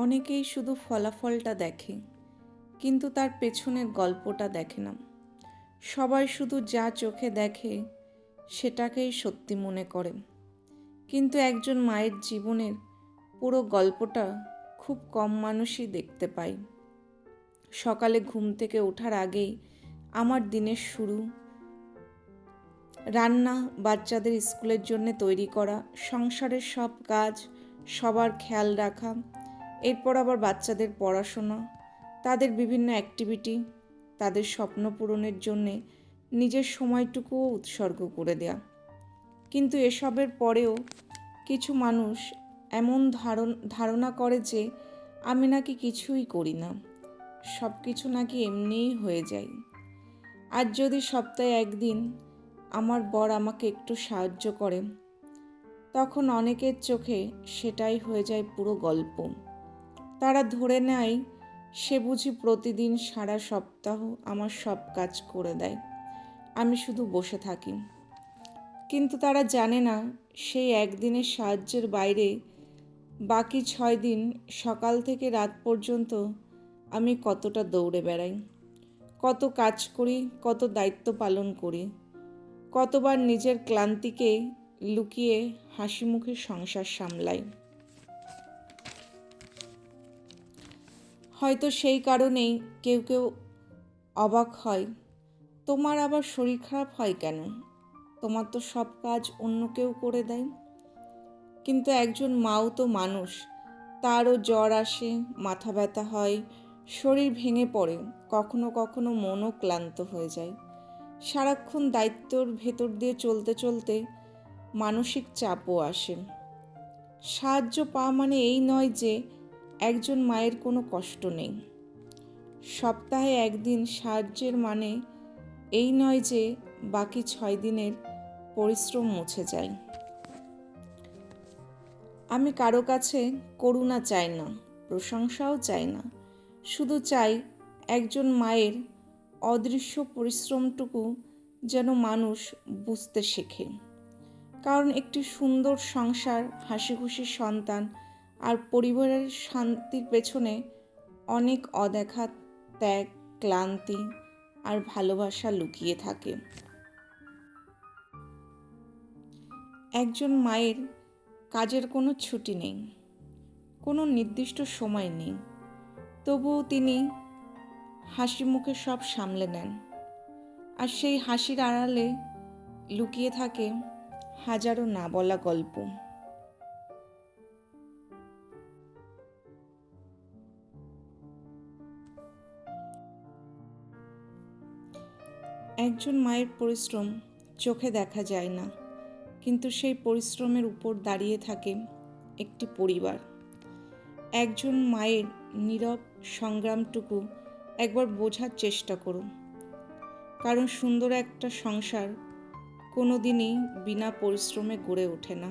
অনেকেই শুধু ফলাফলটা দেখে, কিন্তু তার পেছনের গল্পটা দেখে না। সবাই শুধু যা চোখে দেখে সেটাকেই সত্যি মনে করে, কিন্তু একজন মায়ের জীবনের পুরো গল্পটা খুব কম মানুষই দেখতে পায়। সকালে ঘুম থেকে ওঠার আগেই আমার দিনের শুরু, রান্না, বাচ্চাদের স্কুলের জন্য তৈরি করা, সংসারের সব কাজ, সবার খেয়াল রাখা, এরপর আবার বাচ্চাদের পড়াশোনা, তাদের বিভিন্ন অ্যাক্টিভিটি, তাদের স্বপ্ন পূরণের জন্যে নিজের সময়টুকুও উৎসর্গ করে দেয়া। কিন্তু এসবের পরেও কিছু মানুষ এমন ধারণা করে যে আমি নাকি কিছুই করি না, সব কিছু নাকি এমনিই হয়ে যায়। আর যদি সপ্তাহে একদিন আমার বর আমাকে একটু সাহায্য করে, তখন অনেকের চোখে সেটাই হয়ে যায় পুরো গল্প। তারা ধরে নেয় সে বুঝি প্রতিদিন সারা সপ্তাহ আমার সব কাজ করে দেয়, আমি শুধু বসে থাকি। কিন্তু তারা জানে না সেই একদিনের সাহায্যের বাইরে বাকি 6 দিন সকাল থেকে রাত পর্যন্ত আমি কতটা দৌড়ে বেড়াই, কত কাজ করি, কত দায়িত্ব পালন করি, কতবার নিজের ক্লান্তিকে লুকিয়ে হাসি মুখে সংসার সামলাই। হয়তো সেই কারণেই কেউ কেউ অবাক হয়, তোমার আবার শরীর খারাপ হয় কেন? তোমার তো সব কাজ অন্য কেউ করে দেয়। কিন্তু একজন মাও তো মানুষ, তারও জ্বর আসে, মাথা ব্যথা হয়, শরীর ভেঙে পড়ে, কখনো কখনো মনও ক্লান্ত হয়ে যায়। সারাক্ষণ দায়িত্বর ভেতর দিয়ে চলতে চলতে মানসিক চাপও আসে। সাহায্য পাওয়া মানে এই নয় যে একজন মায়ের কোনো কষ্ট নেই। সপ্তাহে একদিন সাহায্যের মানে এই নয় যে বাকি 6 দিনের পরিশ্রম মুছে যায়। আমি কারো কাছে করুণা চাই না, প্রশংসাও চাই না, শুধু চাই একজন মায়ের অদৃশ্য পরিশ্রমটুকু যেন মানুষ বুঝতে শেখে। কারণ একটি সুন্দর সংসার, হাসিখুশি সন্তান আর পরিবারের শান্তির পেছনে অনেক অদেখা ত্যাগ, ক্লান্তি আর ভালোবাসা লুকিয়ে থাকে। একজন মায়ের কাজের কোনো ছুটি নেই, কোনো নির্দিষ্ট সময় নেই, তবুও তিনি হাসি মুখে সব সামলে নেন। আর সেই হাসির আড়ালে লুকিয়ে থাকে হাজারো না বলা গল্প। একজন মায়ের পরিশ্রম চোখে দেখা যায় না, কিন্তু সেই পরিশ্রমের উপর দাঁড়িয়ে থাকে একটি পরিবার। একজন মায়ের নীরব সংগ্রামটুকু একবার বোঝার চেষ্টা করুন, কারণ সুন্দর একটা সংসার কোনো দিনই বিনা পরিশ্রমে গড়ে ওঠে না।